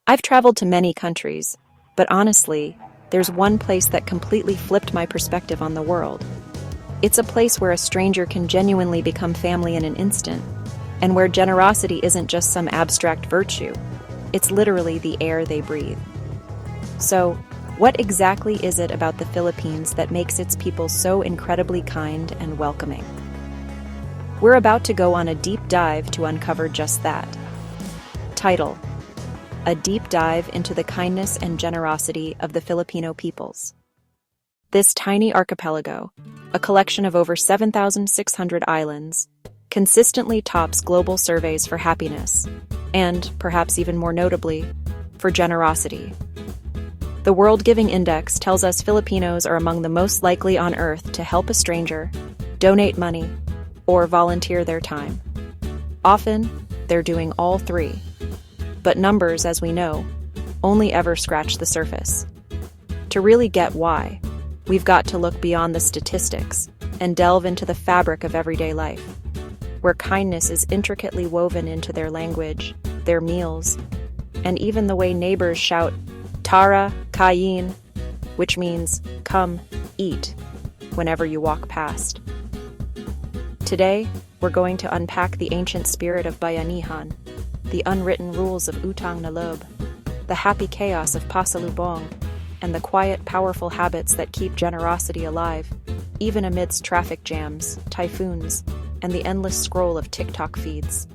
I've traveled to many countries, but honestly, there's one place that completely flipped my perspective on the world. It's a place where a stranger can genuinely become family in an instant, and where generosity isn't just some abstract virtue. It's literally the air they breathe. So, what exactly is it about the Philippines that makes its people so incredibly kind and welcoming? We're about to go on a deep dive to uncover just that. Title: A deep dive into the kindness and generosity of the Filipino peoples. This tiny archipelago, a collection of over 7,600 islands, consistently tops global surveys for happiness, and, perhaps even more notably, for generosity. The World Giving Index tells us Filipinos are among the most likely on Earth to help a stranger, donate money, or volunteer their time. Often, they're doing all three. But numbers, as we know, only ever scratch the surface. To really get why, we've got to look beyond the statistics and delve into the fabric of everyday life, where kindness is intricately woven into their language, their meals, and even the way neighbors shout, "Tara, kain," which means, "Come, eat," whenever you walk past. Today, we're going to unpack the ancient spirit of bayanihan, the unwritten rules of utang na loob, the happy chaos of pasalubong, and the quiet, powerful habits that keep generosity alive, even amidst traffic jams, typhoons, and the endless scroll of TikTok feeds.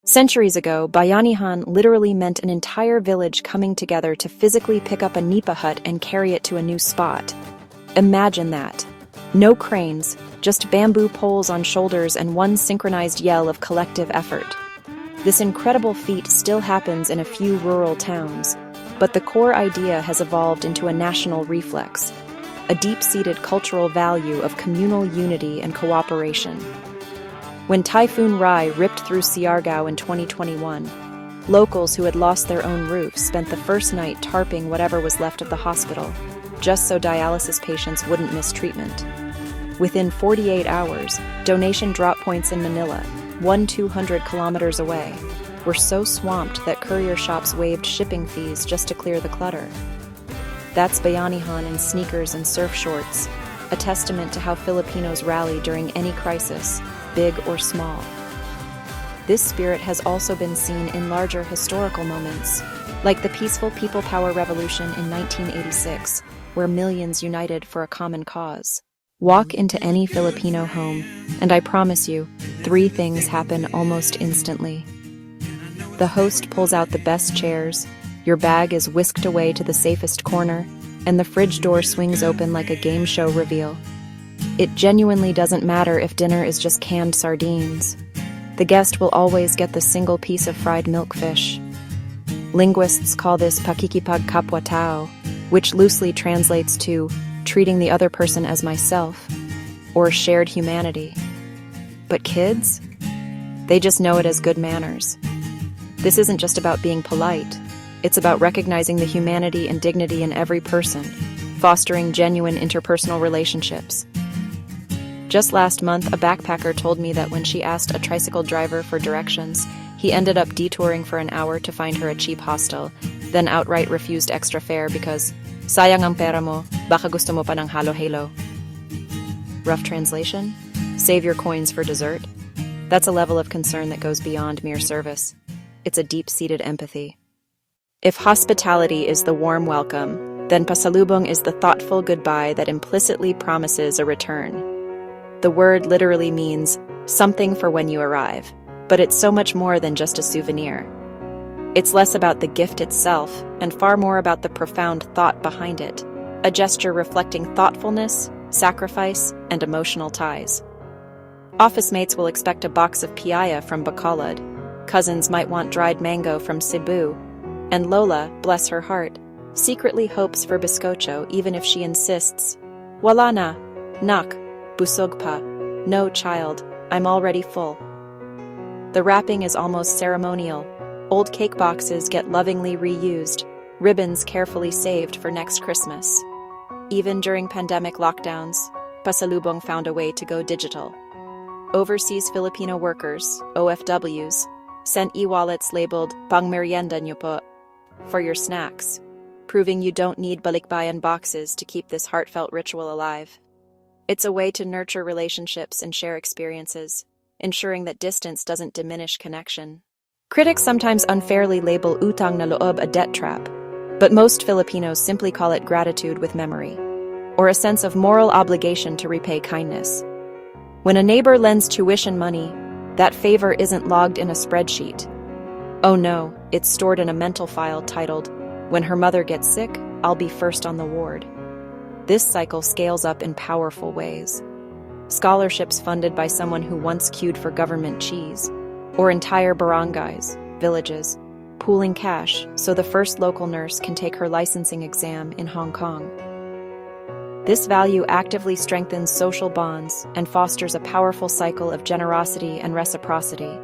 Centuries ago, bayanihan literally meant an entire village coming together to physically pick up a nipa hut and carry it to a new spot. Imagine that. No cranes, just bamboo poles on shoulders and one synchronized yell of collective effort. This incredible feat still happens in a few rural towns, but the core idea has evolved into a national reflex, a deep-seated cultural value of communal unity and cooperation. When Typhoon Rai ripped through Siargao in 2021, locals who had lost their own roofs spent the first night tarping whatever was left of the hospital, just so dialysis patients wouldn't miss treatment. Within 48 hours, donation drop points in Manila, 200 kilometers away, were so swamped that courier shops waived shipping fees just to clear the clutter. That's bayanihan in sneakers and surf shorts, a testament to how Filipinos rally during any crisis, big or small. This spirit has also been seen in larger historical moments, like the peaceful People Power Revolution in 1986, where millions united for a common cause. Walk into any Filipino home, and I promise you, three things happen almost instantly. The host pulls out the best chairs, your bag is whisked away to the safest corner, and the fridge door swings open like a game show reveal. It genuinely doesn't matter if dinner is just canned sardines. The guest will always get the single piece of fried milkfish. Linguists call this pakikipagkapwa-tao, which loosely translates to treating the other person as myself, or shared humanity. But kids? They just know it as good manners. This isn't just about being polite. It's about recognizing the humanity and dignity in every person, fostering genuine interpersonal relationships. Just last month, a backpacker told me that when she asked a tricycle driver for directions, he ended up detouring for an hour to find her a cheap hostel, then outright refused extra fare because sayang ang pera mo, baka gusto mo pa ng halo-halo. Rough translation? Save your coins for dessert? That's a level of concern that goes beyond mere service. It's a deep-seated empathy. If hospitality is the warm welcome, then pasalubong is the thoughtful goodbye that implicitly promises a return. The word literally means something for when you arrive, but it's so much more than just a souvenir. It's less about the gift itself and far more about the profound thought behind it, a gesture reflecting thoughtfulness, sacrifice, and emotional ties. Office mates will expect a box of piaya from Bacolod, cousins might want dried mango from Cebu, and Lola, bless her heart, secretly hopes for bizcocho even if she insists, "Wala na, nak, busog pa. No, child, I'm already full." The wrapping is almost ceremonial. Old cake boxes get lovingly reused, ribbons carefully saved for next Christmas. Even during pandemic lockdowns, Pasalubong found a way to go digital. Overseas Filipino workers, OFWs, sent e-wallets labeled "Pang merienda niyo po" for your snacks, proving you don't need balikbayan boxes to keep this heartfelt ritual alive. It's a way to nurture relationships and share experiences, ensuring that distance doesn't diminish connection. Critics sometimes unfairly label utang na loob a debt trap, but most Filipinos simply call it gratitude with memory, or a sense of moral obligation to repay kindness. When a neighbor lends tuition money, that favor isn't logged in a spreadsheet. Oh no, it's stored in a mental file titled, "When her mother gets sick, I'll be first on the ward." This cycle scales up in powerful ways. Scholarships funded by someone who once queued for government cheese, or entire barangays, villages, pooling cash so the first local nurse can take her licensing exam in Hong Kong. This value actively strengthens social bonds and fosters a powerful cycle of generosity and reciprocity.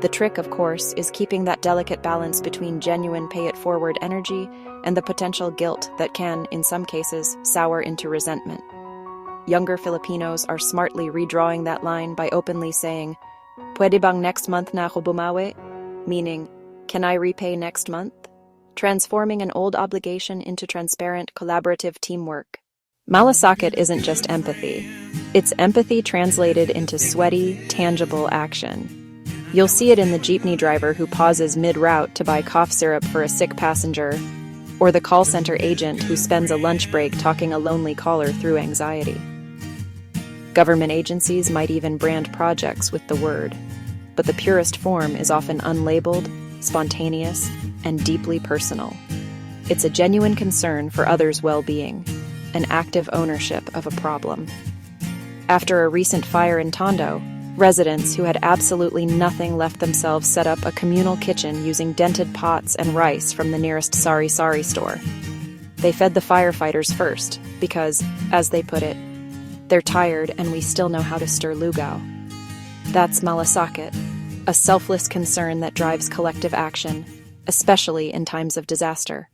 The trick, of course, is keeping that delicate balance between genuine pay-it-forward energy and the potential guilt that can, in some cases, sour into resentment. Younger Filipinos are smartly redrawing that line by openly saying, "Pwede bang next month na ako bumawi?" Meaning, "Can I repay next month?" Transforming an old obligation into transparent, collaborative teamwork. Malasakit isn't just empathy. It's empathy translated into sweaty, tangible action. You'll see it in the jeepney driver who pauses mid-route to buy cough syrup for a sick passenger, or the call center agent who spends a lunch break talking a lonely caller through anxiety. Government agencies might even brand projects with the word, but the purest form is often unlabeled, spontaneous, and deeply personal. It's a genuine concern for others' well-being, an active ownership of a problem. After a recent fire in Tondo, residents who had absolutely nothing left themselves set up a communal kitchen using dented pots and rice from the nearest sari-sari store. They fed the firefighters first because, as they put it, they're tired and we still know how to stir lugao. That's malasakit, a selfless concern that drives collective action, especially in times of disaster.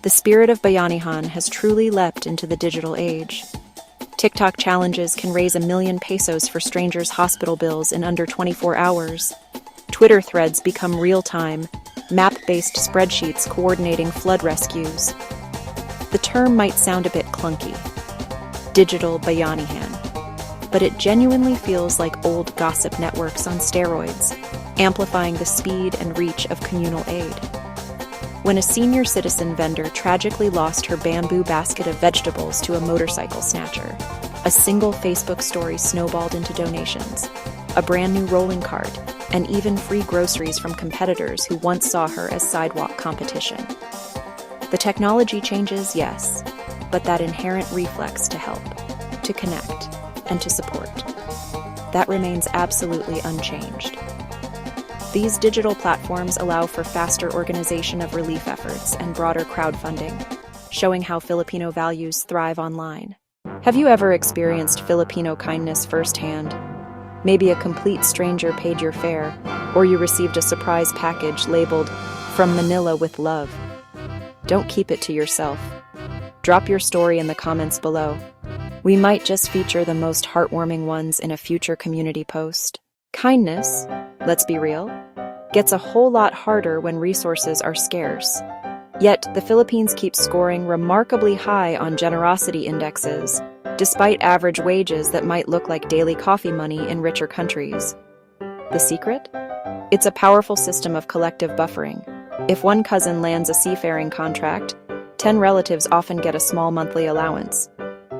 The spirit of Bayanihan has truly leapt into the digital age. TikTok challenges can raise 1 million pesos for strangers' hospital bills in under 24 hours. Twitter threads become real-time, map-based spreadsheets coordinating flood rescues. The term might sound a bit clunky, digital Bayanihan, but it genuinely feels like old gossip networks on steroids, amplifying the speed and reach of communal aid. When a senior citizen vendor tragically lost her bamboo basket of vegetables to a motorcycle snatcher, a single Facebook story snowballed into donations, a brand new rolling cart, and even free groceries from competitors who once saw her as sidewalk competition. The technology changes, yes, but that inherent reflex to help, to connect, and to support, that remains absolutely unchanged. These digital platforms allow for faster organization of relief efforts and broader crowdfunding, showing how Filipino values thrive online. Have you ever experienced Filipino kindness firsthand? Maybe a complete stranger paid your fare, or you received a surprise package labeled, "From Manila with love." Don't keep it to yourself. Drop your story in the comments below. We might just feature the most heartwarming ones in a future community post. Kindness, let's be real, gets a whole lot harder when resources are scarce. Yet, the Philippines keeps scoring remarkably high on generosity indexes, despite average wages that might look like daily coffee money in richer countries. The secret? It's a powerful system of collective buffering. If one cousin lands a seafaring contract, 10 relatives often get a small monthly allowance.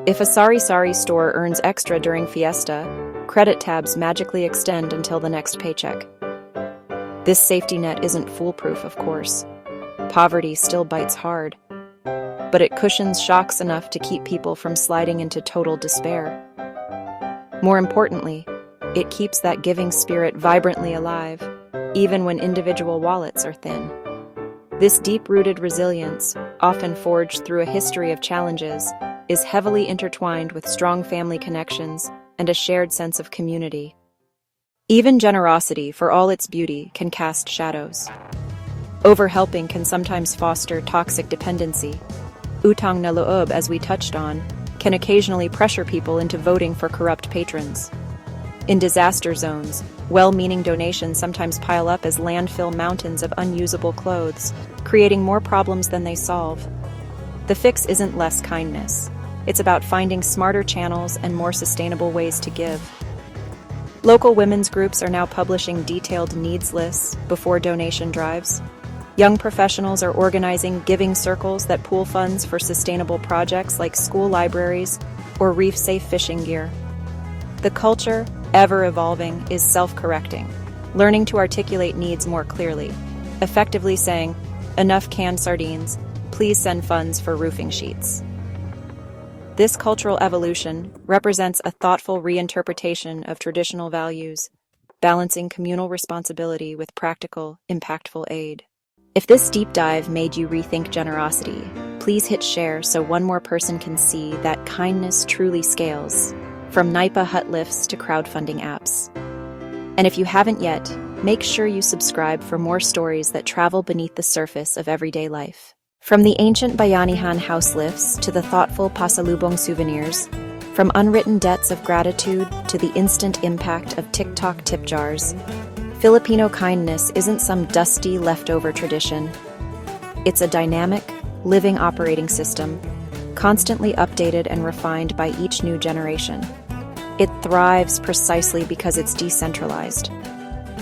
If a sari-sari store earns extra during fiesta, credit tabs magically extend until the next paycheck. This safety net isn't foolproof, of course. Poverty still bites hard, but it cushions shocks enough to keep people from sliding into total despair. More importantly, it keeps that giving spirit vibrantly alive, even when individual wallets are thin. This deep-rooted resilience, often forged through a history of challenges, is heavily intertwined with strong family connections and a shared sense of community. Even generosity, for all its beauty, can cast shadows. Overhelping can sometimes foster toxic dependency. Utang na loob, as we touched on, can occasionally pressure people into voting for corrupt patrons. In disaster zones, well-meaning donations sometimes pile up as landfill mountains of unusable clothes, creating more problems than they solve. The fix isn't less kindness. It's about finding smarter channels and more sustainable ways to give. Local women's groups are now publishing detailed needs lists before donation drives. Young professionals are organizing giving circles that pool funds for sustainable projects like school libraries or reef-safe fishing gear. The culture, ever evolving, is self-correcting, learning to articulate needs more clearly, effectively saying, "Enough canned sardines, please send funds for roofing sheets." This cultural evolution represents a thoughtful reinterpretation of traditional values, balancing communal responsibility with practical, impactful aid. If this deep dive made you rethink generosity, please hit share so one more person can see that kindness truly scales, from Nipa hut lifts to crowdfunding apps. And if you haven't yet, make sure you subscribe for more stories that travel beneath the surface of everyday life. From the ancient Bayanihan house lifts to the thoughtful pasalubong souvenirs, from unwritten debts of gratitude to the instant impact of TikTok tip jars, Filipino kindness isn't some dusty leftover tradition. It's a dynamic, living operating system, constantly updated and refined by each new generation. It thrives precisely because it's decentralized.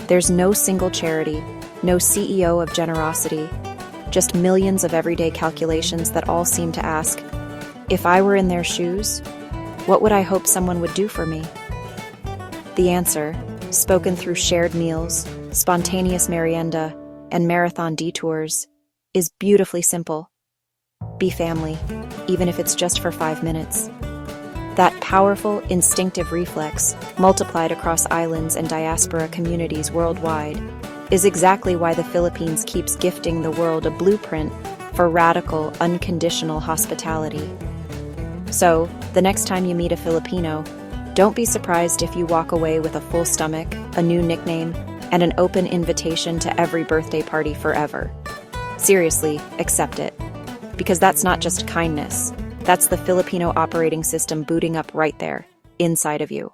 There's no single charity, no CEO of generosity, just millions of everyday calculations that all seem to ask, if I were in their shoes, what would I hope someone would do for me? The answer, spoken through shared meals, spontaneous merienda, and marathon detours, is beautifully simple. Be family, even if it's just for 5 minutes. That powerful, instinctive reflex, multiplied across islands and diaspora communities worldwide, is exactly why the Philippines keeps gifting the world a blueprint for radical, unconditional hospitality. So, the next time you meet a Filipino, don't be surprised if you walk away with a full stomach, a new nickname, and an open invitation to every birthday party forever. Seriously, accept it. Because that's not just kindness. That's the Filipino operating system booting up right there, inside of you.